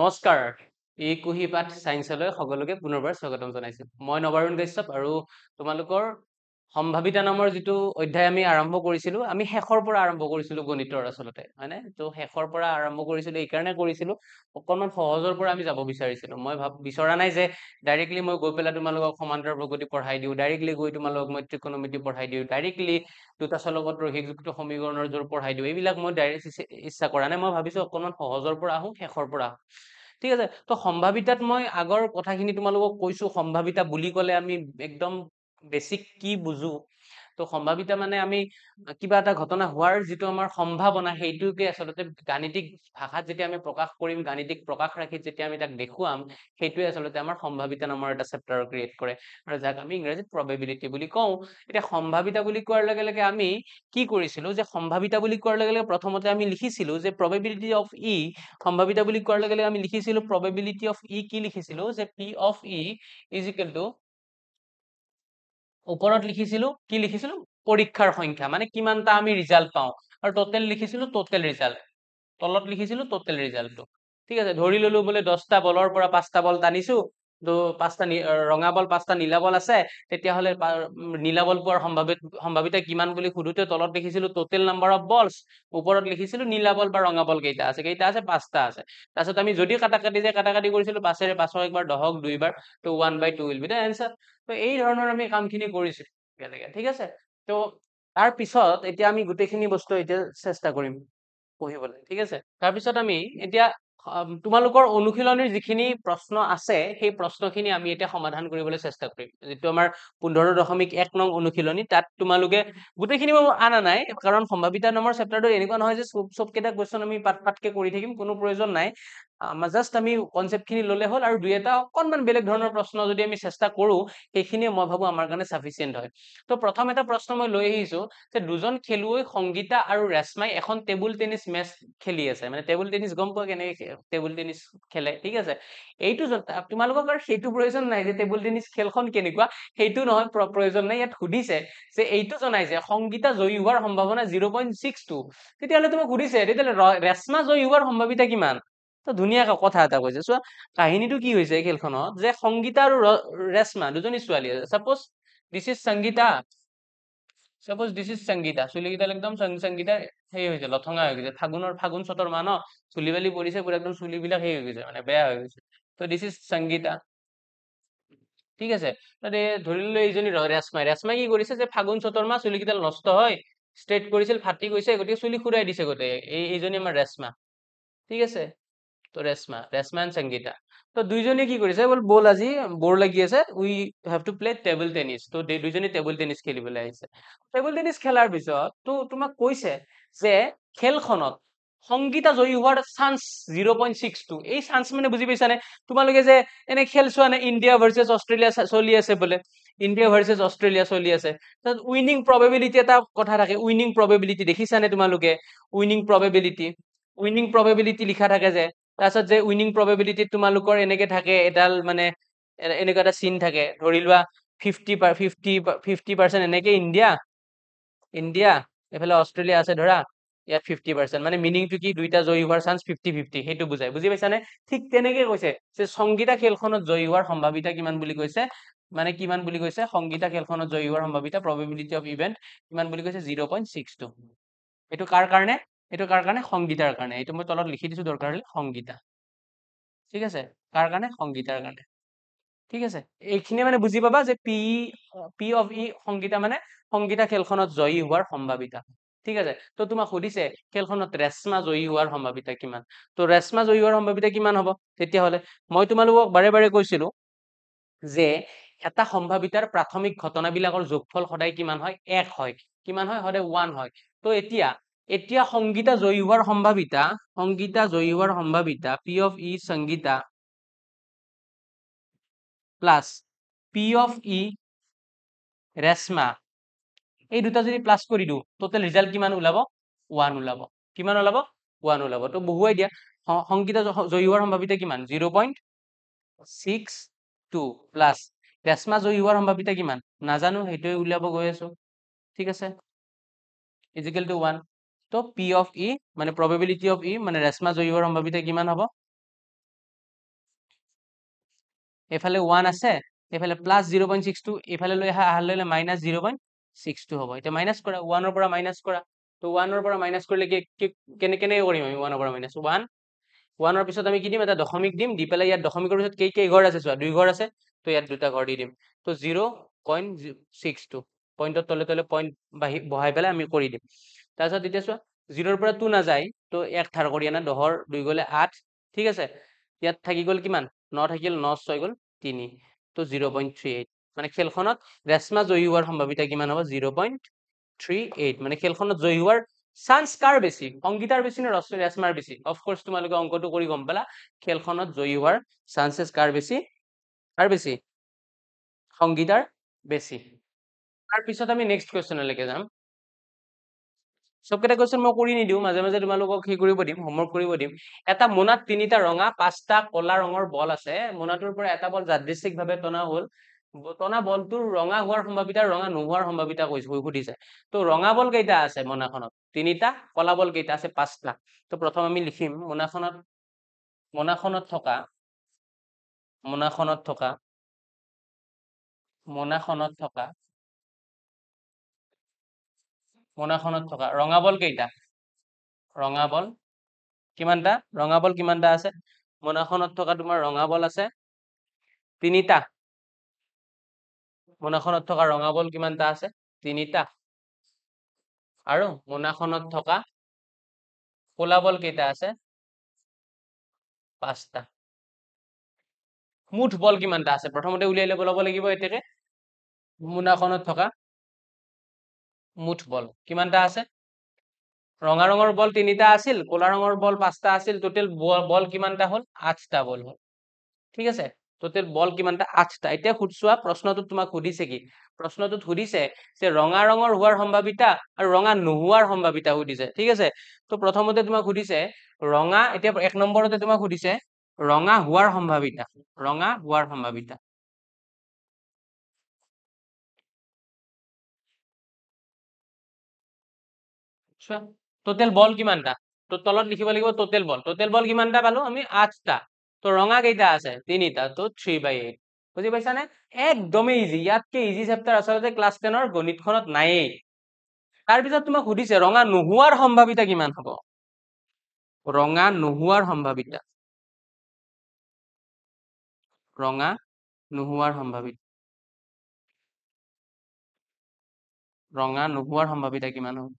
নমস্কাৰ। এই কুঁহিপাত ছায়েন্সলৈ সকলোকে পুনৰবাৰ স্বাগতম জনাইছো। মই নৱাৰুণ কাশ্যপ আৰু তোমালোকৰ সম্ভাৱিতা নামৰ যিটো অধ্যায় আমি আৰম্ভ কৰিছিলো, আমি শেষৰ পৰা আৰম্ভ কৰিছিলো গণিতৰ আচলতে, হয়নে? তো শেষৰ পৰা আৰম্ভ কৰিছিলো, এইকাৰণে কৰিছিলো অকণমান সহজৰ পৰা আমি যাব বিচাৰিছিলো। মই বিচৰা নাই যে ডাইৰেক্টলি মই গৈ পেলাই তোমালোকক সমান্তৰ প্ৰগতি পঢ়াই দিওঁ, ডাইৰেক্টলি গৈ তোমালোকক মই ত্ৰিকোণমিতি পঢ়াই দিওঁ, ডাইৰেক্টলি দুটা চলকত ৰৈখিকযুক্ত সমীকৰণৰ জোৰ পঢ়াই দিওঁ। এইবিলাক মই ডাইৰেক্ট ইচ্ছা কৰা নাই। মই ভাবিছো অকণমান সহজৰ পৰা আহোঁ, শেষৰ পৰা আহোঁ। ঠিক আছে, তো সম্ভাৱিতাত মই আগৰ কথাখিনি তোমালোকক কৈছো। সম্ভাৱিতা বুলি ক'লে আমি একদম বেছিক কি বুজো। তো সম্ভাৱিতা মানে আমি কিবা এটা ঘটনা হোৱাৰ যিটো আমাৰ সম্ভাৱনা, সেইটোকে আচলতে গাণিতিক ভাষাত যেতিয়া আমি প্ৰকাশ কৰিম, গাণিতিক প্ৰকাশ ৰাখি যেতিয়া আমি তাক দেখুৱাম, সেইটোৱে আচলতে আমাৰ সম্ভাৱিতা নামৰ এটা চেপ্টাৰ ক্ৰিয়েট কৰে, আৰু যাক আমি ইংৰাজীত প্ৰবেবিলিটি বুলি কওঁ। এতিয়া সম্ভাৱিতা বুলি কোৱাৰ লগে লগে আমি কি কৰিছিলো, যে সম্ভাৱিতা বুলি কোৱাৰ লগে লগে প্ৰথমতে আমি লিখিছিলো যে প্ৰবেবিলিটি অফ ই, সম্ভাৱিতা বুলি কোৱাৰ লগে লগে আমি লিখিছিলো প্ৰবেবিলিটি অফ ই, কি লিখিছিলো যে P of E is equal to, ওপৰত লিখিছিলো কি লিখিছিলো, পৰীক্ষাৰ সংখ্যা, মানে কিমানটা আমি ৰিজাল্ট পাওঁ, আৰু টোটেল লিখিছিলো টোটেল ৰিজাল্ট, তলত লিখিছিলো টোটেল ৰিজাল্টটো। ঠিক আছে, ধৰি ললো বোলে 10টা বলৰ পৰা 5টা বল টানিছো, তো 5টা ৰঙা বল 5টা নীলা বল আছে, তেতিয়াহ'লে নীলা বল পোৱাৰ সম্ভাৱিতা কিমান বুলি সোধোতে তলত লিখিছিলো টোটেল নাম্বাৰ অফ বলছ, ওপৰত লিখিছিলো নীলা বল বা ৰঙা বল কেইটা আছে, 5টা আছে। তাৰপিছত আমি যদি কাটাকাটি যে কাটাকাটি কৰিছিলো, 5ৰে 5ক একবাৰ 10ক 2বাৰ, তো 1/2 উইল বি দ্য এনসাৰ। তো এই ধৰণৰ আমি কামখিনি কৰিছিলো একেলগে। ঠিক আছে, তো তাৰ পিছত এতিয়া আমি গোটেইখিনি বস্তু এতিয়া চেষ্টা কৰিম পঢ়িবলৈ। ঠিক আছে, তাৰপিছত আমি এতিয়া তোমালোকৰ অনুশীলনীৰ যিখিনি প্ৰশ্ন আছে, সেই প্ৰশ্নখিনি আমি এতিয়া সমাধান কৰিবলৈ চেষ্টা কৰিম। যিটো আমাৰ 15.1 নং অনুশীলনী, তাত তোমালোকে গোটেইখিনি মই আনা নাই, কাৰণ সম্ভাৱিতা নামৰ চেপ্টাৰটো এনেকুৱা নহয় যে চব কেইটা কুৱেশ্যন আমি পাতকে কৰি থাকিম, কোনো প্ৰয়োজন নাই। জাষ্ট আমি কনচেপ্টখিনি ল'লে হ'ল, আৰু দুই এটা অকণমান বেলেগ ধৰণৰ প্ৰশ্ন যদি আমি চেষ্টা কৰো, সেইখিনিয়ে মই ভাবো আমাৰ কাৰণে চাফিচিয়েণ্ট হয়। তো প্ৰথম এটা প্ৰশ্ন মই লৈ আহিছো যে দুজন খেলুৱৈ সংগীতা আৰু ৰেশ্মাই এখন টেবুল টেনিছ মেচ খেলি আছে। মানে টেবুল টেনিছ গম পোৱা কেনেকে টেবুল টেনিছ খেলে। ঠিক আছে, এইটো তোমালোকক আৰু সেইটো প্ৰয়োজন নাই যে টেবুল টেনিছ খেলখন কেনেকুৱা, সেইটো নহয়, প্ৰয়োজন নাই। ইয়াত সুধিছে যে এইটো জনাই যে সংগীতা জয়ী হোৱাৰ সম্ভাৱনা 0.62, তেতিয়াহ'লে তোমাক সুধিছে তেতিয়াহ'লে ৰেশ্মা জয়ী হোৱাৰ সম্ভাৱিতা কিমান। তো ধুনীয়া কথা এটা কৈছে। চোৱা কাহিনীটো কি হৈছে খেলখনত, যে সংগীতা আৰু ৰেশ্মা দুজনী ছোৱালী আছে। চাপোজ দিছ ইজ সংগীতা, চুলিকেইডাল একদম সংগীতাৰ সেই হৈছে, লথঙা হৈ গৈছে, ফাগুন চতৰ মাহ ন, চুলি বালি পৰিছে পুৰা, একদম চুলিবিলাক সেই হৈ গৈছে, মানে বেয়া হৈ গৈছে। তো দিছ ইজ সংগীতা। ঠিক আছে, তাতে ধৰি ললো এইজনী ৰেশ্মাই কি কৰিছে, যে ফাগুন চতৰ মাহ চুলিকেইডাল নষ্ট হয়, ষ্ট্ৰেট কৰিছিল, ফাটি গৈছে, গতিকে চুলি খুৰাই দিছে গোটেই। এইজনী আমাৰ ৰেশ্মা। ঠিক আছে, তো ৰেশ্মা এণ্ড সংগীতা। তো দুইজনে কি কৰিছে, বল আজি বৰ লাগি আছে, we have to play table tennis. তো দুইজনে টেবুল টেনিছ খেলিবলৈ আহিছে। টেবুল টেনিছ খেলাৰ পিছত তো তোমাক কৈছে যে খেলখনত সংগীতা জয়ী হোৱাৰ চান্স 0.62। এই চান্স মানে বুজি পাইছানে? তোমালোকে যে এনে খেল চোৱা নে, ইণ্ডিয়া ভাৰ্চেছ অষ্ট্ৰেলিয়া চলি আছে বোলে, ইণ্ডিয়া ভাৰ্চেছ অষ্ট্ৰেলিয়া চলি আছে, তাত উইনিং প্ৰবেবিলিটি এটা কথা থাকে, উইনিং প্ৰবেবিলিটি দেখিছানে তোমালোকে? উইনিং প্ৰবেবিলিটি লিখা থাকে যে, তাৰপিছত যে উইনিং প্ৰবেবিলিটিত তোমালোকৰ এনেকে থাকে এডাল, মানে এনেকুৱা এটা চিন থাকে, ধৰি লোৱা 50% এনেকে ইণ্ডিয়া, এফালে অষ্ট্ৰেলিয়া আছে ধৰা, ইয়াত 50%, মানে মিনিংটো কি, দুইটা জয়ী হোৱাৰ চান্স 50-50, সেইটো বুজাই। বুজি পাইছানে? ঠিক তেনেকে কৈছে যে সংগীতা খেলখনত জয়ী হোৱাৰ সম্ভাৱিতা কিমান বুলি কৈছে, মানে কিমান বুলি কৈছে, সংগীতা খেলখনত জয়ী হোৱাৰ সম্ভাৱিতা, প্ৰবেবিলিটি অফ ইভেন্ট কিমান বুলি কৈছে, 0.62। এইটো কাৰ কাৰণে? সংগীতাৰ কাৰণে। এইটো মই তলত লিখি দিছো দৰকাৰ হলে, সংগীতা। ঠিক আছে, কাৰ কাৰণে? সংগীতাৰ কাৰণে। ঠিক আছে, এইখিনিয়ে মানে বুজি পাবা যে পি অফ ই সংগীতা, মানে সংগীতা খেলখনত জয়ী হোৱাৰ সম্ভাৱিতা। ঠিক আছে, তো তোমাক সুধিছে খেলখনত ৰেশ্মা জয়ী হোৱাৰ সম্ভাৱিতা কিমান। তো ৰেশ্মা জয়ী হোৱাৰ সম্ভাৱিতা কিমান হ'ব? তেতিয়াহ'লে মই তোমালোকক বাৰে বাৰে কৈছিলো যে এটা সম্ভাৱিতাৰ প্ৰাথমিক ঘটনাবিলাকৰ যোগফল সদায় কিমান হয়? 1 হয়। কিমান হয়? সদায় 1 হয়। তো এতিয়া সংগীতা জয়ী হোৱাৰ সম্ভাৱিতা P of E Sangeeta plus P of E Reshma, এই দুটা যদি প্লাছ কৰি দিওঁ, টোটেল ৰিজাল্ট কিমান ওলাব? 1 ওলাব। কিমান ওলাব? 1 ওলাব। তো বহুৱাই দিয়া, সংগীতা জয়ী হোৱাৰ সম্ভাৱিতা কিমান? 0.62 প্লাছ ৰেশ্মা জয়ী হোৱাৰ সম্ভাৱিতা কিমান? নাজানো, সেইটোৱে উলিয়াব গৈ আছো। ঠিক আছে, ইজিকেল টু 1। তো পি অফ ই, মানে প্ৰবেবিলিটি অফ ই, মানে ৰেশ্মা জয়ী হোৱাৰ সম্ভাৱিতা কিমান হ'ব? এফালে 1 আছে, এফালে প্লাস 0.62, এফালে লৈ আহা ললে মাইনাস 0.62 হ'ব। এতিয়া মাইনাস কৰা, 1 ৰ পৰা মাইনাস কৰা। তো 1 ৰ পৰা মাইনাস কৰিলে কেনেকৈ কৰিম আমি 1 ৰ পৰা মাইনাস 1, 1 ৰ পিছত আমি কি দিম, এটা দশমিক দিম, দি পেলাই ইয়াত দশমিকৰ পিছত কেই ঘৰ আছে চোৱা, 2 ঘৰ আছে, তো ইয়াত দুটা ঘৰ দি দিম। তো 0.62 পইণ্টৰ তলে তলে পইণ্ট বহাই পেলাই আমি কৰি দিম। তাৰপিছত এতিয়া চোৱা 0 ৰ পৰা 2 নাযায়, তো 1 ধাৰ কৰি আনা, 10 ৰ 2 গ'লে 8, ঠিক আছে। ইয়াত থাকি গ'ল কিমান, 9 থাকিল, 9 6 গ'ল 3, তো 0.38, মানে খেলখনত ৰেশমা জয়ী হোৱাৰ সম্ভাৱিতা কিমান হ'ব, 0.38। মানে খেলখনত জয়ী হোৱাৰ চান্স কাৰ বেছি, সংগীতাৰ বেছি নে ৰেশমাৰ বেছি? অফকোৰ্চ তোমালোকে অংকটো কৰি গম পালা, খেলখনত জয়ী হোৱাৰ চান্সেছ কাৰ বেছি, কাৰ বেছি, সংগীতাৰ বেছি। তাৰপিছত আমি নেক্সট কুৱেশ্যনলৈকে যাম। চবকেইটা কুৱেশ্যন মই কৰি নিদিওঁ, মাজে মাজে তোমালোকক কি কৰিব দিম, হোমৱৰ্ক কৰিব দিম। এটা মোনাত 3টা ৰঙা 5টা কলা ৰঙৰ বল আছে, মোনাটোৰ পৰা এটা বল যাদৃচ্ছিকভাৱে টনা হ'ল, টনা বলটোৰ ৰঙা হোৱাৰ সম্ভাৱিতা, ৰঙা নোহোৱাৰ সম্ভাৱিতা সুধিছে। তো ৰঙা বল কেইটা আছে মোনাখনত, 3টা, কলা বল কেইটা আছে 5টা। তো প্ৰথম আমি লিখিম মোনাখনত থকা ৰঙা বল কেইটা, ৰঙা বল কিমানটা, ৰঙা বল কিমানটা আছে, মোনাখনত থকা তোমাৰ ৰঙা বল আছে 3টা, মোনাখনত থকা ৰঙা বল কিমানটা আছে, 3টা, আৰু মোনাখনত থকা কলা বল কেইটা আছে, 5টা। মুঠ বল কিমানটা আছে প্ৰথমতে উলিয়াই ল'ব লাগিব, এতেকে মোনাখনত থকা মুঠ বল কিমানটা আছে, ৰঙা ৰঙৰ বল 3টা আছিল, কলা ৰঙৰ বল 5টা আছিল, টোটেল বল কিমানটা হ'ল, 8টা বল হ'ল, ঠিক আছে। টোটেল বল কিমানটা, 8টা। এতিয়া চোৱা প্ৰশ্নটোত তোমাক সুধিছে কি, প্ৰশ্নটোত সুধিছে যে ৰঙা ৰঙৰ হোৱাৰ সম্ভাৱিতা আৰু ৰঙা নোহোৱাৰ সম্ভাৱিতা সুধিছে, ঠিক আছে। তো প্ৰথমতে তোমাক সুধিছে ৰঙা, এতিয়া 1 নম্বৰতে তোমাক সুধিছে ৰঙা হোৱাৰ সম্ভাৱিতা, ৰঙা হোৱাৰ সম্ভাৱিতা। চোৱা টোটেল বল কিমানটা, তো তলত লিখিব লাগিব টোটেল বল কিমানটা পালো আমি, 8টা। তো ৰঙা কেইটা আছে, 3টা, তো 3/8। বুজি পাইছানে, একদমেই ইজি, ইয়াতকে ইজি চেপ্টাৰ আচলতে ক্লাছ 10ৰ গণিতখনত নায়েই। তাৰপিছত তোমাক সুধিছে ৰঙা নোহোৱাৰ সম্ভাৱিতা কিমান হ'ব, ৰঙা নোহোৱাৰ সম্ভাৱিতা, ৰঙা নোহোৱাৰ সম্ভাৱিতা, ৰঙা নোহোৱাৰ সম্ভাৱিতা কিমান হ'ব।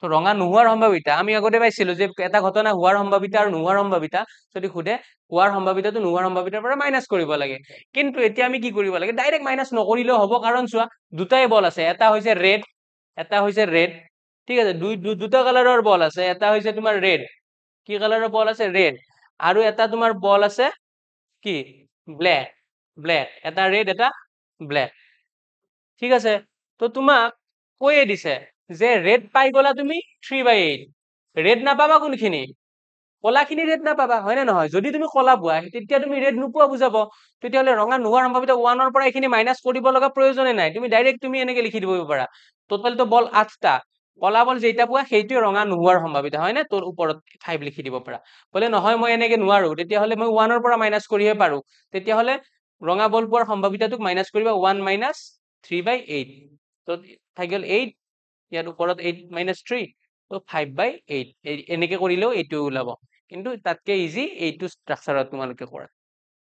তো ৰঙা নোহোৱাৰ সম্ভাৱিতা আমি আগতে পাইছিলো যে এটা ঘটনা হোৱাৰ সম্ভাৱিতা আৰু নোহোৱাৰ সম্ভাৱিতা যদি সোধে, হোৱাৰ সম্ভাৱিতাটো নোহোৱাৰ সম্ভাৱিতাৰ পৰা মাইনাছ কৰিব লাগে। কিন্তু এতিয়া আমি কি কৰিব লাগে, ডাইৰেক্ট মাইনাছ নকৰিলেও হ'ব, কাৰণ চোৱা দুটাই বল আছে, এটা হৈছে ৰেড, এটা হৈছে ৰেড, ঠিক আছে। দুটা কালাৰৰ বল আছে, এটা হৈছে তোমাৰ ৰেড, কি কালাৰৰ বল আছে, ৰেড, আৰু এটা তোমাৰ বল আছে কি, ব্লেক, এটা ৰেড এটা ব্লেক, ঠিক আছে। তো তোমাক কৈয়ে দিছে যে ৰেড পাই গলা তুমি 3/8, ৰেড নাপাবা কোনখিনি, কলাখিনি ৰেড নাপাবা, হয় নে নহয়? যদি তুমি কলা পোৱা তেতিয়া তুমি ৰেড নোপোৱা বুজাব, তেতিয়াহ'লে ৰঙা নোহোৱাৰ সম্ভাৱিতা 1ৰ পৰা এইখিনি মাইনাছ কৰিব লগা প্ৰয়োজনে নাই, তুমি ডাইৰেক্ট তুমি এনেকে লিখি দিব পাৰা টোটেলটো বল 8টা, কলা বল যেইটা পোৱা সেইটোৱে ৰঙা নোহোৱাৰ সম্ভাৱিতা, হয় নে? তোৰ ওপৰত 5 লিখি দিব পাৰা। বোলে নহয় মই এনেকে নোৱাৰো, তেতিয়াহ'লে মই 1ৰ পৰা মাইনাছ কৰিহে পাৰো, তেতিয়াহ'লে ৰঙা বল পোৱাৰ সম্ভাৱিতাটোক মাইনাছ কৰিবা 1 - 3/8, তো থাকি গ'ল 8, ইয়াৰ ওপৰত 8 - 3, তো 5/8, এনেকে কৰিলেও এইটো ওলাব। কিন্তু তাতকে ইজি এইটো ষ্ট্ৰাকচাৰত তোমালোকে কৰা।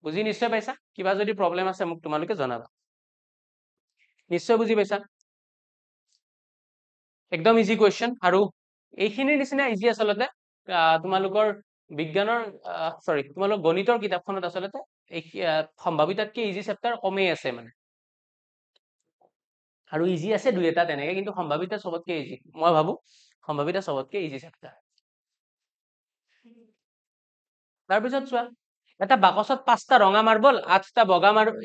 বুজি নিশ্চয় পাইছা, কিবা যদি প্ৰব্লেম আছে মোক তোমালোকে জনাবা, নিশ্চয় বুজি পাইছা, একদম ইজি কুৱেশ্যন। আৰু এইখিনিৰ নিচিনা ইজি আচলতে তোমালোকৰ বিজ্ঞানৰ তোমালোকৰ গণিতৰ কিতাপখনত আচলতে এই সম্ভাৱিতাতকে ইজি চেপ্টাৰ কমেই আছে মানে, আৰু ইজি আছে 2-এটা তেনেকে, কিন্তু সম্ভাৱিতা চবতকে ইজি, মই ভাবো সম্ভাৱিতা চবতকে ইজি চেপ্টাৰ। তাৰপিছত চোৱা এটা বাকচত 5টা ৰঙা মাৰ্বল 8টা বগা মাৰ্বল,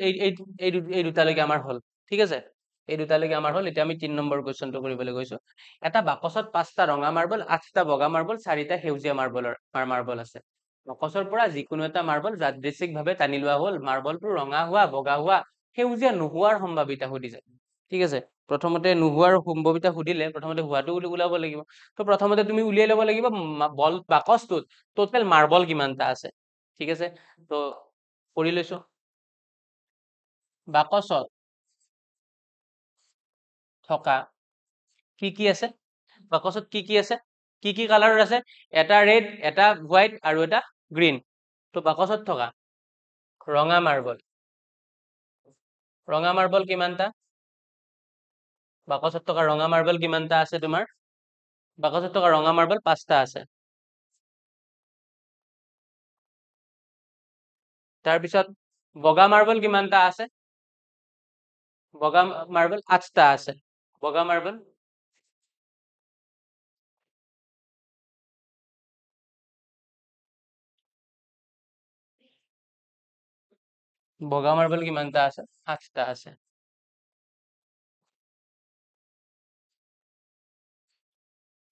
এই দুটালৈকে আমাৰ হল, ঠিক আছে, এই দুটালৈকে আমাৰ হল। এতিয়া আমি 3 নম্বৰ কুৱেশ্যনটো কৰিবলৈ গৈছো। এটা বাকচত 5টা ৰঙা মাৰ্বল 8টা বগা মাৰ্বল 4টা সেউজীয়া মাৰ্বল আছে, বাকচৰ পৰা যিকোনো এটা মাৰ্বল যাদৃচ্ছিকভাৱে টানি লোৱা হল, মাৰ্বলটো ৰঙা হোৱা, বগা হোৱা, সেউজীয়া নোহোৱাৰ সম্ভাৱিতা সুধিছে, ঠিক আছে। প্ৰথমতে নোহোৱাৰ সম্ভাৱিতা সুধিলে প্ৰথমতে হোৱাটো ওলাব লাগিব। তো প্ৰথমতে তুমি উলিয়াই ল'ব লাগিব বল বাকচটোত টোটেল মাৰ্বল কিমানটা আছে, ঠিক আছে। তো কৰি লৈছো, বাকচত থকা কি আছে? বাকচত কি আছে? কি কালাৰৰ আছে? এটা ৰেড, এটা হোৱাইট আৰু এটা গ্ৰীণ। তো বাকচত থকা ৰঙা মাৰ্বল। ৰঙা মাৰ্বল কিমানটা? বাকচত থকা ৰঙা মাৰ্বল কিমানটা আছে তোমাৰ? বাকচত থকা ৰঙা মাৰ্বল 5টা আছে। তাৰপিছত বগা মাৰ্বল কিমানটা আছে? বগা মাৰ্বল 8টা আছে। বগা মাৰ্বল কিমানটা আছে? 8টা আছে।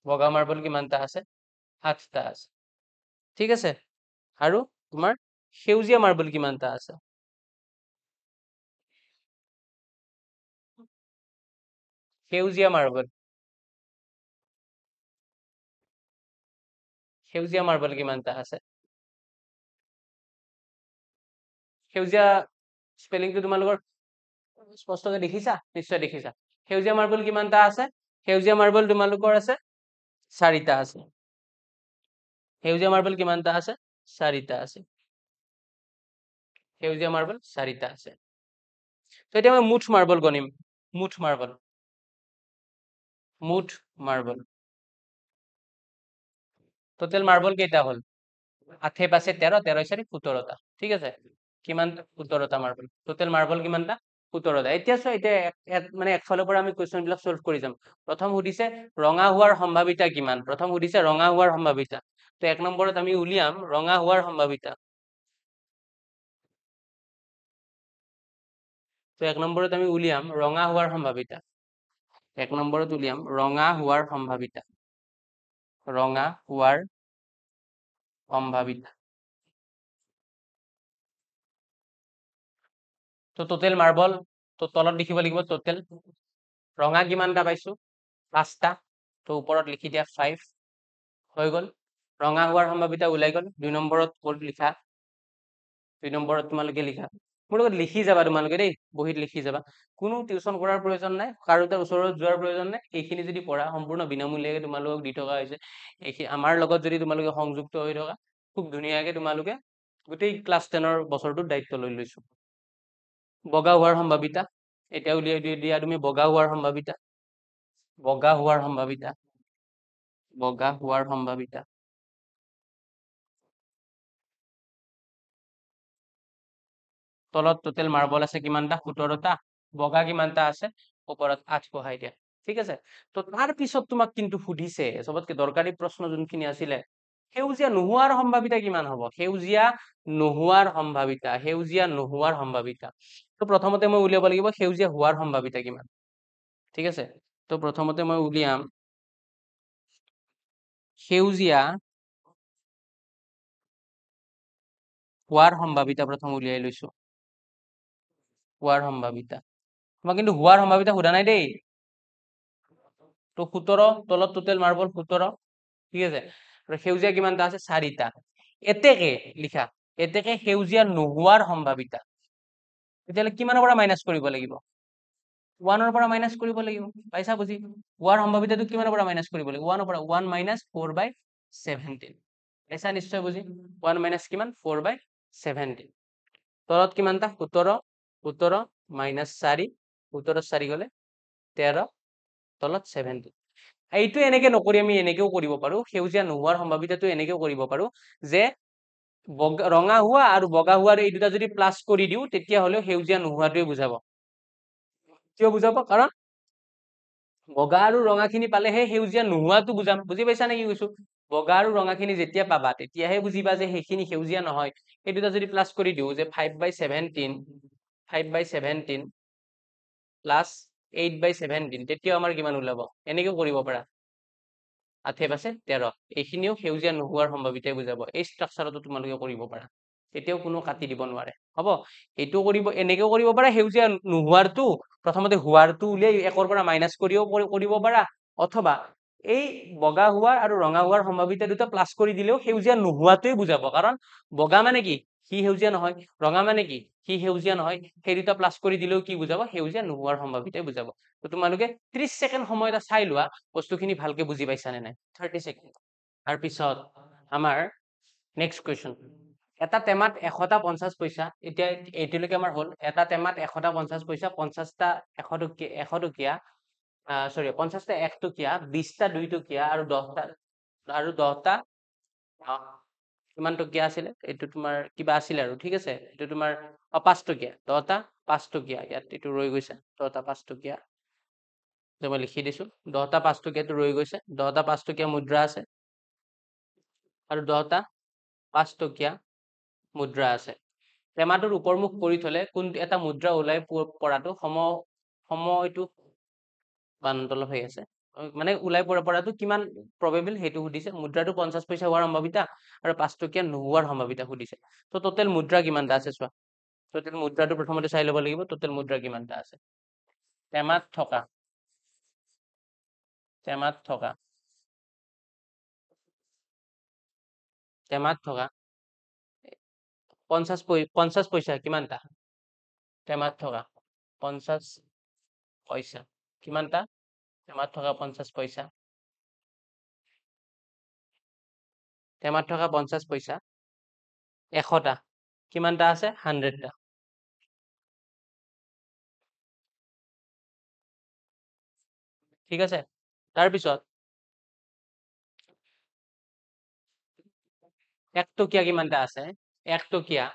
বগা মাৰ্বল কিমানটা আছে? 8টা আছে। ঠিক আছে। আৰু তোমাৰ সেউজীয়া মাৰ্বল কিমানটা আছে? সেউজীয়া মাৰ্বল কিমানটা আছে? সেউজীয়া স্পেলিংটো তোমালোকৰ স্পষ্টকৈ দেখিছা? নিশ্চয় দেখিছা। সেউজীয়া মাৰ্বল কিমানটা আছে? সেউজীয়া মাৰ্বল তোমালোকৰ আছে 4টা আছে। সেউজীয়া মাৰ্বল কিমানটা আছে? 4টা আছে। সেউজীয়া মাৰ্বল 4টা আছে। তো এতিয়া মই মুঠ মাৰ্বল গণিম। মুঠ মাৰ্বল টোটেল মাৰ্বল কেইটা হ'ল? 8 × 5 = 13, 13 × 4 = 17টা। ঠিক আছে। কিমান? 17টা মাৰ্বল। টোটেল মাৰ্বল কিমানটা? 17টা। এতিয়া চোৱা, এতিয়া মানে একফালৰ পৰা আমি কুৱেশ্যন বিলাক সলভ কৰি যাম। প্ৰথম সুধিছে ৰঙা হোৱাৰ সম্ভাৱিতা কিমান? প্ৰথম সুধিছে ৰঙা হোৱাৰ সম্ভাৱিতা। তো 1 নম্বৰত আমি উলিয়াম ৰঙা হোৱাৰ সম্ভাৱিতা। তো 1 নম্বৰত আমি উলিয়াম ৰঙা হোৱাৰ সম্ভাৱিতা। 1 নম্বৰত উলিয়াম ৰঙা হোৱাৰ সম্ভাৱিতা। ৰঙা হোৱাৰ সম্ভাৱিতা। তো টোটেল মাৰ্বল তো তলত লিখিব লাগিব টোটেল। ৰঙা কিমানটা পাইছো? 5টা। তো ওপৰত লিখি দিয়া 5 হৈ গ'ল। ৰঙা হোৱাৰ সম্ভাৱিতা ওলাই গ'ল। 2 নম্বৰত ক'ত লিখা? 2 নম্বৰত তোমালোকে লিখা। মোৰ লগত লিখি যাবা তোমালোকে দেই, বহীত লিখি যাবা। কোনো টিউচন কৰাৰ প্ৰয়োজন নাই, কাৰো তাৰ ওচৰত যোৱাৰ প্ৰয়োজন নাই। এইখিনি যদি পঢ়া সম্পূৰ্ণ বিনামূলীয়াকৈ তোমালোকক দি থকা হৈছে। আমাৰ লগত যদি তোমালোকে সংযুক্ত হৈ থকা, খুব ধুনীয়াকৈ তোমালোকে গোটেই ক্লাছ 10ৰ বছৰটোৰ দায়িত্ব লৈ লৈছো। বগা হোৱাৰ সম্ভাৱিতা এতিয়া উলিয়াই দিয়া তুমি। বগা হোৱাৰ সম্ভাৱিতা। বগা হোৱাৰ সম্ভাৱিতা। বগা হোৱাৰ সম্ভাৱিতা। তলত টোটেল মাৰ্বল আছে কিমানটা? 17টা। বগা কিমানটা আছে? ওপৰত 8 বহাই দিয়া। ঠিক আছে। তো তাৰ পিছত তোমাক কিন্তু সুধিছে চবতকে দৰকাৰী প্ৰশ্ন যোনখিনি আছিলে, সেউজীয়া নোহোৱাৰ সম্ভাৱিতা কিমান হ'ব? সেউজীয়া নোহোৱাৰ সম্ভাৱিতা। সেউজীয়া নোহোৱাৰ সম্ভাৱিতা। তো প্ৰথমতে মই উলিয়াব লাগিব সেউজীয়া হোৱাৰ সম্ভাৱিতা কিমান। ঠিক আছে। তো প্ৰথমতে মই উলিয়াম সেউজীয়া হোৱাৰ সম্ভাৱিতা। প্ৰথম উলিয়াই লৈছো হোৱাৰ সম্ভাৱিতা। তোমাক কিন্তু হোৱাৰ সম্ভাৱিতা সোধা নাই দেই। তো 17, তলত টোটেল মাৰ্বল 17। ঠিক আছে। আৰু সেউজীয়া কিমানটা আছে? 4টা। এতেকে লিখা, এতেকে সেউজীয়া নোহোৱাৰ সম্ভাৱিতা। তেতিয়াহ'লে কিমানৰ পৰা মাইনাছ কৰিব লাগিব? 1ৰ পৰা মাইনাছ কৰিব লাগিব। পাইছা বুজি? হোৱাৰ সম্ভাৱিতাটো কিমানৰ পৰা মাইনাছ কৰিব লাগিব? 1ৰ পৰা। 1 - 4/17। পাইছা নিশ্চয় বুজি? 1 - কিমান? 4/17। তলত কিমানটা? 17। 17 - 4, 17 ৰ 4 গ'লে 13, তলত 17। এইটো এনেকে নকৰি আমি এনেকেও কৰিব পাৰো। সেউজীয়া নোহোৱাৰ সম্ভাৱিতাটো এনেকেও কৰিব পাৰো যে ৰঙা হোৱা আৰু বগা হোৱাৰ এই দুটা যদি প্লাছ কৰি দিওঁ, তেতিয়াহ'লেও সেউজীয়া নোহোৱাটোৱে বুজাব। কিয় বুজাব? কাৰণ বগা আৰু ৰঙাখিনি পালেহে সেউজীয়া নোহোৱাটো বুজাম। বুজি পাইছা নে কি কৈছো? বগা আৰু ৰঙাখিনি যেতিয়া পাবা তেতিয়াহে বুজিবা যে সেইখিনি সেউজীয়া নহয়। এই দুটা যদি প্লাছ কৰি দিওঁ যে 5/17 প্লাছ 8/17, তেতিয়াও আমাৰ কিমান ওলাব? এনেকেও কৰিব পাৰা। 8 × 5 = 13। এইখিনিও সেউজীয়া নোহোৱাৰ সম্ভাৱিতাই বুজাব। এই ষ্ট্ৰাকচাৰতো তোমালোকে কৰিব পাৰা। তেতিয়াও কোনো কাটি দিব নোৱাৰে। হ'ব? এইটো কৰিব, এনেকেও কৰিব পাৰা। সেউজীয়া নোহোৱাৰটো প্ৰথমতে হোৱাৰটো উলিয়াই 1ৰ পৰা মাইনাছ কৰিও কৰিব পাৰা, অথবা এই বগা হোৱাৰ আৰু ৰঙা হোৱাৰ সম্ভাৱিতা দুটা প্লাছ কৰি দিলেও সেউজীয়া নোহোৱাটোৱে বুজাব। কাৰণ বগা মানে কি? সি সেউজীয়া নহয় ৰঙা মানে কি সি সেউজীয়া নহয় সেই দুটা প্লাছ কৰি দিলেও কি বুজাব সেউজীয়া নোহোৱাৰ সম্ভাৱিতাই বুজাব তো তোমালোকে 30 ছেকেণ্ড সময় এটা চাই লোৱা বস্তুখিনি ভালকে বুজি পাইছা নে নাই 30 ছেকেণ্ড তাৰ পিছত আমাৰ নেক্সট কুৱেশ্যন এটা টেমাত 100টা 50 পইচা এতিয়া এইটোলৈকে আমাৰ হ'ল এটা টেমাত 100টা 50 পইচা 50টা 100 টকীয়া সৰি 50টা 1 টকীয়া 20টা 2 টকীয়া আৰু 10টা কিমান টকীয়া আছিলে এইটো তোমাৰ কিবা আছিলে আৰু ঠিক আছে এইটো তোমাৰ 5 টকীয়া 10টা 5 টকীয়া ইয়াত এইটো ৰৈ গৈছে 10টা 5 টকীয়া যে মই লিখি দিছো 10টা 5 টকীয়াটো ৰৈ গৈছে 10টা 5 টকীয়া মুদ্ৰা আছে আৰু 10টা 5 টকীয়া মুদ্ৰা আছে টেমাটোৰ ওপৰমুখ কৰি থলে কোন এটা মুদ্ৰা ওলাই পৰাটো এইটো বানতলপ হৈ আছে মানে ওলাই পৰাটো কিমান প্ৰবেবল সেইটো সুধিছে মুদ্ৰাটো 50 পইচা হোৱাৰ সম্ভাৱিতা আৰু 5 টকীয়া নোহোৱাৰ সম্ভাৱিতা সুধিছে তো টোটেল মুদ্ৰা কিমানটা আছে চোৱা টোটেল মুদ্ৰাটো প্ৰথমতে চাই ল'ব লাগিব টোটেল মুদ্ৰা কিমানটা আছে টেমাত থকা 50 পইচা কিমানটা টেমাত থকা 50 পইচা কিমানটা টেমাত থকা 50 পইচা টেমাত থকা 50 পইচা 100টা কিমানটা আছে 100টা ঠিক আছে তাৰ পিছত 1 টকীয়া কিমানটা আছে 1 টকীয়া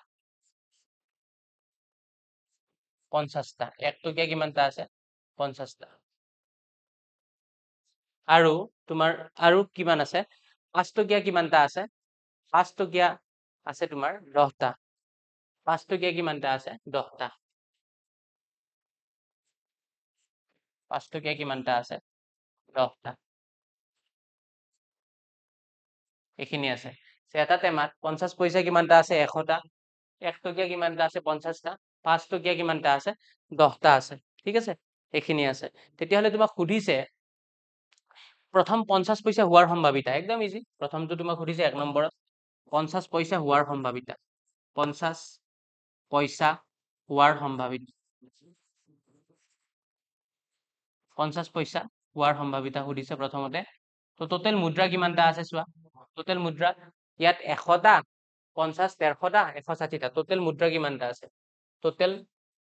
50টা 1 টকীয়া কিমানটা আছে 50টা আৰু তোমাৰ আৰু কিমান আছে 5 টকীয়া কিমানটা আছে 5 টকীয়া আছে তোমাৰ 10টা 5 টকীয়া কিমানটা আছে 10টা 5 টকীয়া কিমানটা আছে 10টা এইখিনি আছে এটা টেমাত 50 পইচা কিমানটা আছে 100টা 1 টকীয়া কিমানটা আছে 50টা 5 টকীয়া কিমানটা আছে 10টা আছে ঠিক আছে এইখিনি আছে তেতিয়াহলে তোমাক সুধিছে প্ৰথম 50 পইচা হোৱাৰ সম্ভাৱিতা একদম ইজি প্ৰথমটো তোমাক সুধিছে 1 নম্বৰত 50 পইচা হোৱাৰ সম্ভাৱিতা 50 পইচা হোৱাৰ সম্ভাৱিতা 50 পইচা হোৱাৰ সম্ভাৱিতা সুধিছে প্ৰথমতে তো টোটেল মুদ্ৰা কিমানটা আছে চোৱা টোটেল মুদ্ৰা ইয়াত 100টা 50 150টা 160টা টোটেল মুদ্ৰা কিমানটা আছে টোটেল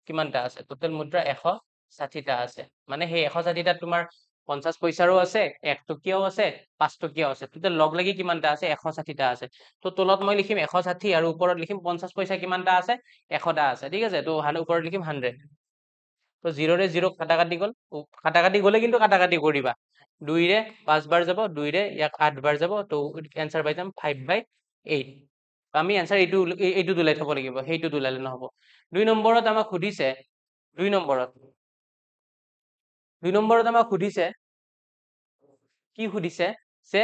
কিমানটা আছে টোটেল মুদ্ৰা 160টা আছে মানে সেই 160টা তোমাৰ 50 পইচাৰো আছে 1 টকীয়াও আছে 5 টকীয়াও আছে টোটেল লগ লাগি কিমানটা আছে 160টা আছে তো তলত মই লিখিম 160 আৰু ওপৰত লিখিম 50 পইচা কিমানটা আছে 100টা আছে ঠিক আছে তো ওপৰত লিখিম 100 তো 0 ৰে 0 কাটাকাটি গ'ল কাটাকাটি গ'লে কিন্তু কাটাকাটি কৰিবা 2 ৰে 5 বাৰ যাব 2 ৰে ইয়াক 8 বাৰ যাব তো এনসাৰ পাই যাম 5/8 আমি এনসাৰ এইটো দুলাই থব লাগিব সেইটো দুলালে নহব 2 নম্বৰত আমাক সুধিছে 2 নম্বৰত আমাক সুধিছে কি সুধিছে যে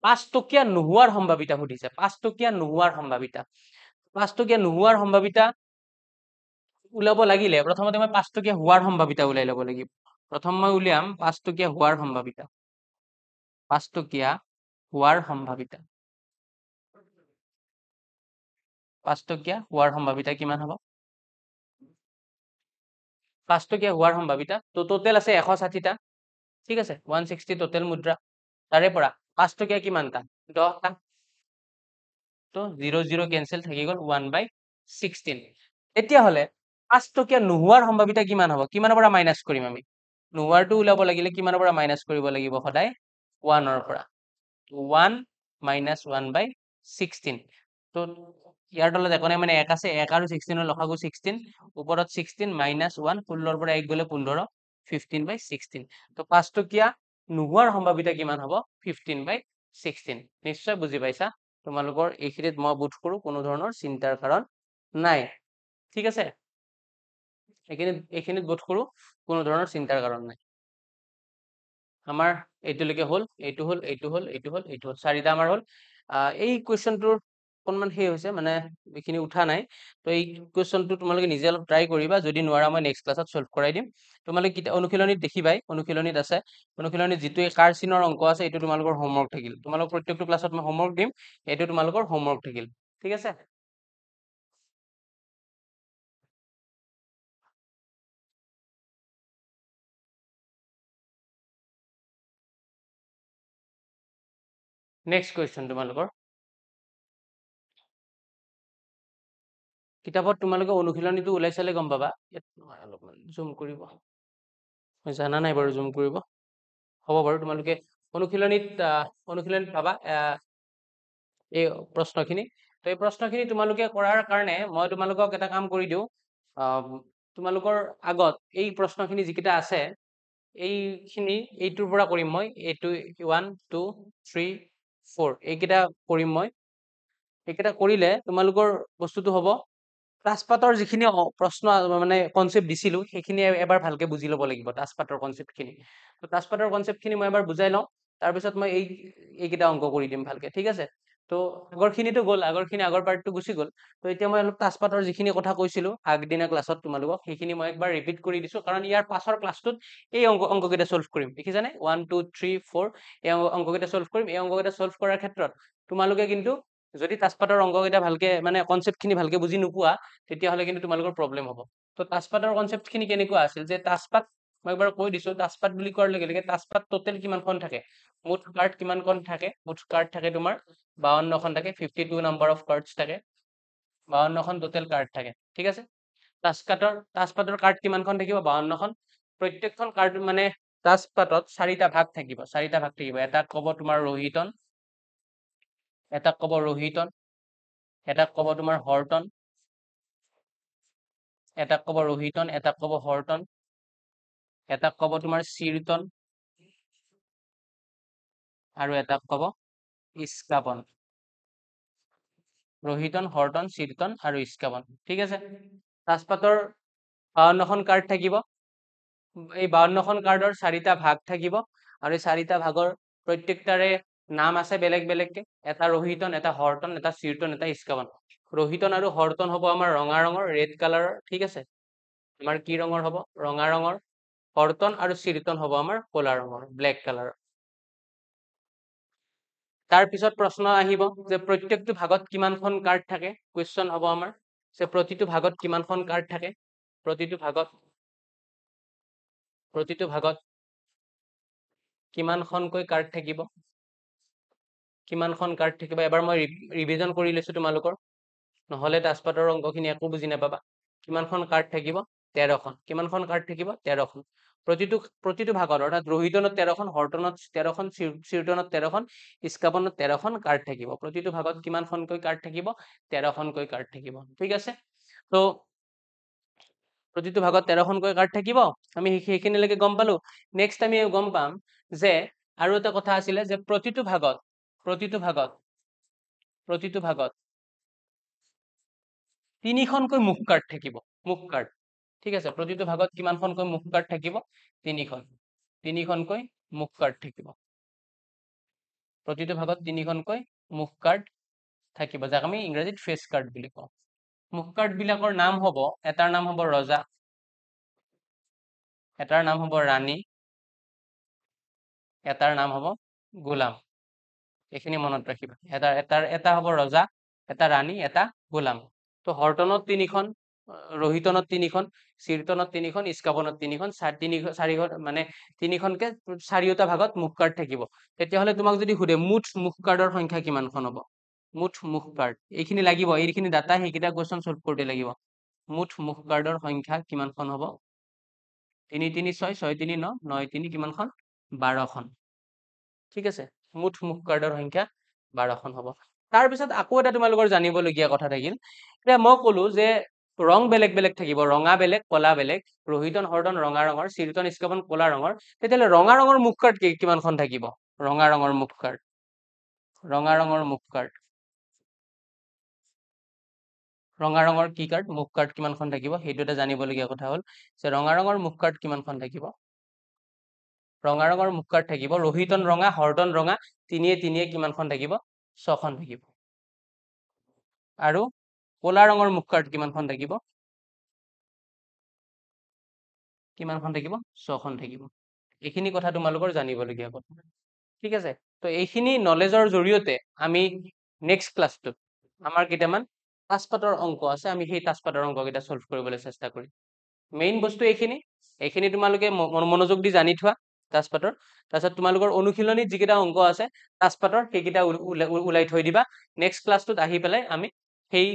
5 টকীয়া নোহোৱাৰ সম্ভাৱিতা সুধিছে 5 টকীয়া নোহোৱাৰ সম্ভাৱিতা 5 টকীয়া নোহোৱাৰ সম্ভাৱিতা ওলাব লাগিলে প্ৰথমতে মই 5 টকীয়া হোৱাৰ সম্ভাৱিতা ওলাই ল'ব লাগিব প্ৰথম মই উলিয়াম 5 টকীয়া হোৱাৰ সম্ভাৱিতা 5 টকীয়া হোৱাৰ সম্ভাৱিতা 5 টকীয়া হোৱাৰ সম্ভাৱিতা কিমান হ'ব 5 টকীয়া হোৱাৰ সম্ভাৱিতা তো টোটেল আছে 160টা ঠিক আছে 160 টোটেল মুদ্ৰা তাৰে পৰা 5 টকীয়া কিমানটা 10টা তো 0 0 কেনসেল থাকি গ'ল 1/16 এতিয়া হলে 5 টকীয়া নোহোৱাৰ সম্ভাৱিতা কিমান হ'ব কিমানৰ পৰা মাইনাস কৰিম আমি নোহোৱাৰটো ওলাব লাগিলে কিমানৰ পৰা মাইনাস কৰিব লাগিব সদায় 1ৰ পৰা 1 - 1/16 তো ইয়াৰ তলত একোনে মানে 1 আছে 1 আৰু 16ৰ লসাগু 16 ওপৰত 16 - 1 16ৰ পৰা 1 গলে 15 15/16 তো 5 টকীয়া নোহোৱাৰ সম্ভাৱিতা কিমান হ'ব 15/16 নিশ্চয় বুজি পাইছা তোমালোকৰ এইখিনিত মই বোধ কৰো কোনো ধৰণৰ চিন্তাৰ কাৰণ নাই ঠিক আছে এইখিনিত বোধ কৰো কোনো ধৰণৰ চিন্তাৰ কাৰণ নাই আমাৰ এইটোলৈকে হ'ল এইটো হ'ল এইটো হ'ল এইটো হ'ল এইটো হ'ল 4টা আমাৰ হ'ল এই কুৱেশ্যনটোৰ অকণমান সেই হৈছে মানে এইখিনি উঠা নাই তো এই কুৱেশ্যনটো তোমালোকে নিজে অলপ ট্ৰাই কৰিবা যদি নোৱাৰা মই নেক্সট ক্লাছত সলভ কৰাই দিম তোমালোকে অনুশীলনীত দেখিবাই অনুশীলনীত আছে অনুশীলনীত যিটো কাৰ চিনৰ অংক আছে এইটো তোমালোকৰ হোমৱৰ্ক থাকিল তোমালোক প্ৰত্যেকটো ক্লাছত মই হোমৱৰ্ক দিম এইটো তোমালোকৰ হোমৱৰ্ক থাকিল ঠিক আছে নেক্সট কুৱেশ্যন তোমালোকৰ কিতাপত তোমালোকে অনুশীলনীটো ওলাই চালে গম পাবা ইয়াত অলপমান জুম কৰিব মই জানা নাই বাৰু জুম কৰিব হ'ব বাৰু তোমালোকে অনুশীলনীত পাবা এই প্ৰশ্নখিনি তো এই প্ৰশ্নখিনি তোমালোকে কৰাৰ কাৰণে মই তোমালোকক এটা কাম কৰি দিওঁ তোমালোকৰ আগত এই প্ৰশ্নখিনি যিকেইটা আছে এইখিনি এইটোৰ পৰা কৰিম মই এইটো 1 2 3 4 এইকেইটা কৰিম মই এইকেইটা কৰিলে তোমালোকৰ বস্তুটো হ'ব তাছপাতৰ যিখিনি প্ৰশ্ন মানে কনচেপ্ট দিছিলো সেইখিনি এবাৰ ভালকে বুজি ল'ব লাগিব তাছপাতৰ কনচেপ্টখিনি তো তাছপাতৰ কনচেপ্টখিনি মই এবাৰ বুজাই লওঁ তাৰপিছত মই এইকেইটা অংক কৰি দিম ভালকে ঠিক আছে তো আগৰখিনিতো গ'ল আগৰ পাৰ্টটো গুচি গ'ল তো এতিয়া মই অলপ তাছপাতৰ যিখিনি কথা কৈছিলো আগদিনা ক্লাছত তোমালোকক সেইখিনি মই একবাৰ ৰিপিট কৰি দিছো কাৰণ ইয়াৰ পাছৰ ক্লাছটোত এই অংককেইটা সলভ কৰিম দেখিছানে 1 2 3 4 এই অংককেইটা সলভ কৰিম এই অংককেইটা সলভ কৰাৰ ক্ষেত্ৰত তোমালোকে কিন্তু যদি তাছপাতৰ অংককেইটা ভালকে মানে কনচেপ্টখিনি ভালকে বুজি নোপোৱা তেতিয়াহ'লে কিন্তু তোমালোকৰ প্ৰব্লেম হ'ব তো তাছপাতৰ কনচেপ্টখিনি কেনেকুৱা আছিল যে তাছপাত মই এবাৰ কৈ দিছো তাছপাত বুলি কোৱাৰ লগে লগে তাছপাত টোটেল কিমানখন থাকে মুঠ কাৰ্ড কিমানখন থাকে মুঠ কাৰ্ড থাকে তোমাৰ 52খন থাকে 52 নাম্বাৰ অফ কাৰ্ডছ থাকে 52খন টোটেল কাৰ্ড থাকে ঠিক আছে তাছপাতৰ কাৰ্ড কিমানখন থাকিব 52খন প্ৰত্যেকখন কাৰ্ড মানে তাছপাতত 4টা ভাগ থাকিব এটাক ক'ব তোমাৰ ৰোহিতন এটাক ক'ব ৰোহিতন এটাক ক'ব তোমাৰ হৰ্টন এটাক ক'ব ৰোহিতন এটাক ক'ব হৰ্টন এটাক ক'ব তোমাৰ চিৰতন আৰু এটাক ক'ব ইস্কাপন ৰোহিতন হৰ্টন চিৰতন আৰু ইস্কাপন ঠিক আছে তাছপাতৰ 52খন কাৰ্ড থাকিব এই 52খন কাৰ্ডৰ 4টা ভাগ থাকিব আৰু এই 4টা ভাগৰ প্ৰত্যেকটাৰে নাম আছে বেলেগ বেলেগকে এটা ৰোহিতন এটা হৰ্টন এটা চিৰতন এটা ইস্কাপন ৰোহিতন আৰু হৰ্টন হ'ব আমাৰ ৰঙা ৰঙৰ ৰেড কালাৰৰ ঠিক আছে আমাৰ কি ৰঙৰ হ'ব ৰঙা ৰঙৰ হৰ্টন আৰু চিৰতন হ'ব আমাৰ ক'লা ৰঙৰ ব্লেক কালাৰৰ তাৰ পিছত প্ৰশ্ন আহিব যে প্ৰত্যেকটো ভাগত কিমানখন কাৰ্ড থাকে কুৱেশ্যন হ'ব আমাৰ যে প্ৰতিটো ভাগত কিমানখন কাৰ্ড থাকে প্ৰতিটো ভাগত কিমানখনকৈ কাৰ্ড থাকিব কিমানখন কাৰ্ড থাকিব এবাৰ মই ৰিভিজন কৰি লৈছো তোমালোকৰ নহ'লে তাছপাতৰ অংকখিনি একো বুজি নাপাবা কিমানখন কাৰ্ড থাকিব 13খন কিমানখন কাৰ্ড থাকিব 13খন প্ৰতিটো ভাগত অৰ্থাৎ ৰোহিতনত 13খন হৰ্টনত 13খন চিৰতনত 13খন ইস্কাপনত 13খন কাৰ্ড থাকিব প্ৰতিটো ভাগত কিমানখনকৈ কাৰ্ড থাকিব 13খনকৈ কাৰ্ড থাকিব ঠিক আছে তো প্ৰতিটো ভাগত 13খনকৈ কাৰ্ড থাকিব আমি সেইখিনিলৈকে গম পালো নেক্সট আমি গম পাম যে আৰু এটা কথা আছিলে যে প্ৰতিটো ভাগত 3খনকৈ মুখ কাৰ্ড থাকিব মুখ কাৰ্ড ঠিক আছে প্ৰতিটো ভাগত কিমানখনকৈ মুখ কাৰ্ড থাকিব 3খনকৈ মুখ কাৰ্ড থাকিব প্ৰতিটো ভাগত 3খনকৈ মুখ কাৰ্ড থাকিব যাক আমি ইংৰাজীত ফেচ কাৰ্ড বুলি কওঁ মুখ কাৰ্ড বিলাকৰ নাম হ'ব এটাৰ নাম হ'ব ৰজা এটাৰ নাম হ'ব ৰাণী এটাৰ নাম হ'ব গোলাম এইখিনি মনত ৰাখিবা এটা হ'ব ৰজা এটা ৰাণী এটা গোলাম তো হৰ্টনত 3খন ৰোহিতনত 3খন চিৰতনত 3খন ইস্কাপনত 3খন চাৰিখন মানে 3খনকে 4টা ভাগত মুখ কাৰ্ড থাকিব তেতিয়াহ'লে তোমাক যদি সোধে মুঠ মুখ কাৰ্ডৰ সংখ্যা কিমানখন হ'ব মুঠ মুখ কাৰ্ড এইখিনি লাগিব এইখিনি ডাটা সেইকেইটা কুৱেশ্যন সলভ কৰোঁতে লাগিব মুঠ মুখ কাৰ্ডৰ সংখ্যা কিমানখন হ'ব 3 3 6 6 3 9 9 3 কিমানখন 12খন ঠিক আছে মুঠ মুখ কাৰ্ডৰ সংখ্যা 12খন হ'ব তাৰপিছত আকৌ এটা তোমালোকৰ জানিবলগীয়া কথা থাকিল এতিয়া মই ক'লো যে ৰং বেলেগ বেলেগ থাকিব ৰঙা বেলেগ কলা বেলেগ ৰোহিতন হৰ্টন ৰঙা ৰঙৰ চিৰতন ইস্কাপন কলা ৰঙৰ তেতিয়াহ'লে ৰঙা ৰঙৰ মুখ কাৰ্ড কিমানখন থাকিব ৰঙা ৰঙৰ মুখ কাৰ্ড ৰঙা ৰঙৰ মুখ কাৰ্ড ৰঙা ৰঙৰ কি কাৰ্ড মুখ কাৰ্ড কিমানখন থাকিব সেইটো এটা জানিবলগীয়া কথা হ'ল যে ৰঙা ৰঙৰ মুখ কাৰ্ড কিমানখন থাকিব ৰঙা ৰঙৰ মুখ কাৰ্ড থাকিব ৰোহিতন ৰঙা হৰ্টন ৰঙা 3 3 কিমানখন থাকিব 6খন থাকিব আৰু কলা ৰঙৰ মুখ কাৰ্ড কিমানখন থাকিব কিমানখন থাকিব 6খন থাকিব এইখিনি কথা তোমালোকৰ জানিবলগীয়া কথা ঠিক আছে তো এইখিনি নলেজৰ জৰিয়তে আমি নেক্সট ক্লাছটোত আমাৰ কেইটামান তাছপাতৰ অংক আছে আমি সেই তাছপাতৰ অংককেইটা সলভ কৰিবলৈ চেষ্টা কৰিম মেইন বস্তু এইখিনি তোমালোকে মনোযোগ দি জানি থোৱা তাছপাতৰ তাৰপিছত তোমালোকৰ অনুশীলনীত যিকেইটা অংক আছে তাছপাতৰ সেইকেইটা ওলাই থৈ দিবা নেক্সট ক্লাছটোত আহি পেলাই আমি সেই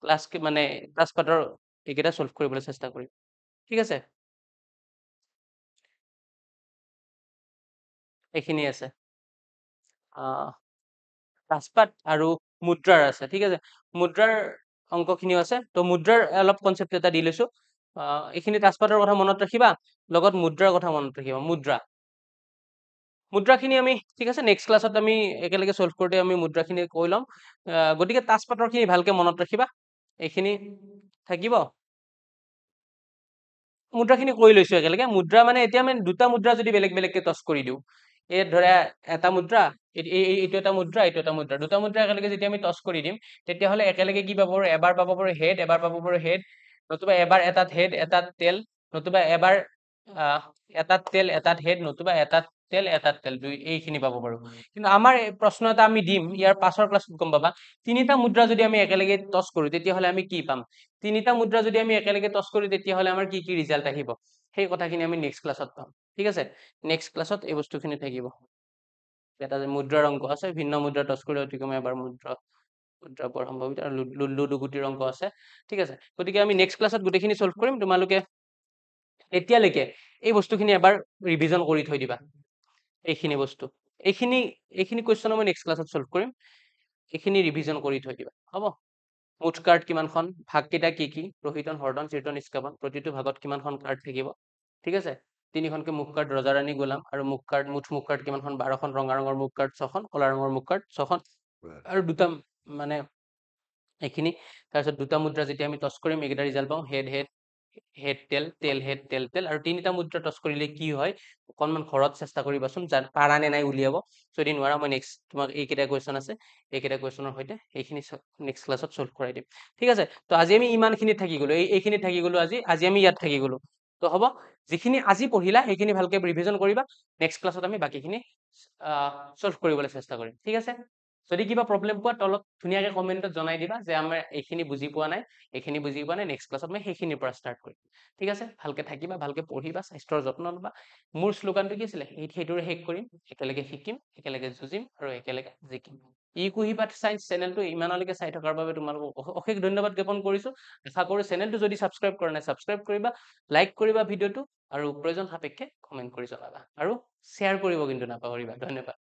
ক্লাছ মানে তাছপাতৰ এইকেইটা সলভ কৰিবলৈ চেষ্টা কৰিম ঠিক আছে এইখিনি আছে তাছপাত আৰু মুদ্ৰাৰ আছে ঠিক আছে মুদ্ৰাৰ অংকখিনিও আছে তো মুদ্ৰাৰ অলপ কনচেপ্ট এটা দি লৈছো এইখিনি তাছপাতৰ কথা মনত ৰাখিবা লগত মুদ্ৰাৰ কথা মনত ৰাখিবা মুদ্ৰাখিনি আমি ঠিক আছে নেক্সট ক্লাছত আমি একেলগে সলভ কৰোঁতে আমি মুদ্ৰাখিনি কৈ ল'ম গতিকে তাছপাতৰখিনি ভালকে মনত ৰাখিবা এইখিনি থাকিব মুদ্ৰাখিনি কৰি লৈছো একেলগে মুদ্ৰা মানে এতিয়া আমি দুটা মুদ্ৰা যদি বেলেগ বেলেগকে টছ কৰি দিওঁ এই ধৰা এটা মুদ্ৰা এইটো এটা মুদ্ৰা এইটো এটা মুদ্ৰা দুটা মুদ্ৰা একেলগে যেতিয়া আমি টছ কৰি দিম তেতিয়াহ'লে একেলগে কি পাব এবাৰ পাব পাৰো হেড এবাৰ পাব পাৰো হেড নতুবা এবাৰ এটাত হেড এটাত তেল নতুবা এবাৰ এটাত তেল এটাত হেড নতুবা এটাত তেল এটাত তেল দুই এইখিনি পাব পাৰো কিন্তু আমাৰ প্ৰশ্ন এটা আমি দিম ইয়াৰ পাছৰ ক্লাছত গম পাবা তিনিটা মুদ্ৰা যদি আমি একেলগে টছ কৰো তেতিয়াহ'লে আমি কি পাম তিনিটা মুদ্ৰা যদি আমি একেলগে টছ কৰো তেতিয়াহ'লে আমাৰ কি কি ৰিজাল্ট আহিব সেই কথাখিনি আমি নেক্সট ক্লাছত পাম ঠিক আছে নেক্সট ক্লাছত এই বস্তুখিনি থাকিব এটা যে মুদ্ৰাৰ অংক আছে ভিন্ন মুদ্ৰা টছ কৰি অতিক্ৰমে এবাৰ মুদ্ৰা বৰ সম্ভাৱিত আৰু লুডু গুটিৰ অংক আছে ঠিক আছে গতিকে আমি নেক্সট ক্লাছত গোটেইখিনি সলভ কৰিম তোমালোকে এতিয়ালৈকে এই বস্তুখিনি এবাৰ ৰিভিজন কৰি থৈ দিবা এইখিনি বস্তু এইখিনি কুৱেশ্যন মই নেক্সট ক্লাছত সলভ কৰিম এইখিনি ৰিভিজন কৰি থৈ দিবা হ'ব মুঠ কাৰ্ড কিমানখন ভাগকেইটা কি কি প্ৰহিতন হৰ্দন চিৰ্তন নিষ্কাপন প্ৰতিটো ভাগত কিমানখন কাৰ্ড থাকিব ঠিক আছে তিনিখনকে মুখ কাৰ্ড ৰজাৰাণী গোলাম আৰু মুখ কাৰ্ড কিমানখন 12খন ৰঙা ৰঙৰ মুখ কাৰ্ড 6খন কলা ৰঙৰ মুখ কাৰ্ড 6খন আৰু দুটা মানে এইখিনি তাৰপিছত দুটা মুদ্ৰা যেতিয়া আমি টছ কৰিম এইকেইটা ৰিজাল্ট পাওঁ হেড হেড হেড তেল তেল হেড তেল তেল আৰু তিনিটা মুদ্ৰা টছ কৰিলে কি হয় অকণমান ঘৰত চেষ্টা কৰিবাচোন যাৰ পাৰা নে নাই উলিয়াব যদি নোৱাৰা মই নেক্সট তোমাক এইকেইটা কুৱেশ্যন আছে এইকেইটা কুৱেশ্যনৰ সৈতে এইখিনি নেক্সট ক্লাছত সলভ কৰাই দিম ঠিক আছে তো আজি আমি ইমানখিনিত থাকি গ'লো এইখিনিত থাকি গ'লো আজি আমি ইয়াত থাকি গ'লো তো হ'ব যিখিনি আজি পঢ়িলা সেইখিনি ভালকে ৰিভিজন কৰিবা নেক্সট ক্লাছত আমি বাকীখিনি সলভ কৰিবলৈ চেষ্টা কৰিম ঠিক আছে যদি কিবা প্ৰব্লেম পোৱা তলত ধুনীয়াকৈ কমেণ্টত জনাই দিবা যে আমাৰ এইখিনি বুজি পোৱা নাই নেক্সট ক্লাছত মই সেইখিনিৰ পৰা ষ্টাৰ্ট কৰিম ঠিক আছে ভালকে থাকিবা ভালকে পঢ়িবা স্বাস্থ্যৰ যত্ন ল'বা মোৰ শ্লোগানটো কি আছিলে সেইটোৰে শেষ কৰিম একেলগে শিকিম একেলগে যুঁজিম আৰু একেলগে জিকিম ইকুহিপাত চায়েন্স চেনেলটো ইমানলৈকে চাই থকাৰ বাবে তোমালোকক অশেষ ধন্যবাদ জ্ঞাপন কৰিছো আশা কৰোঁ চেনেলটো যদি ছাবস্ক্ৰাইব কৰা নাই ছাবস্ক্ৰাইব কৰিবা লাইক কৰিবা ভিডিঅ'টো আৰু প্ৰয়োজন সাপেক্ষে কমেণ্ট কৰি জনাবা আৰু শ্বেয়াৰ কৰিব কিন্তু নাপাহৰিবা ধন্যবাদ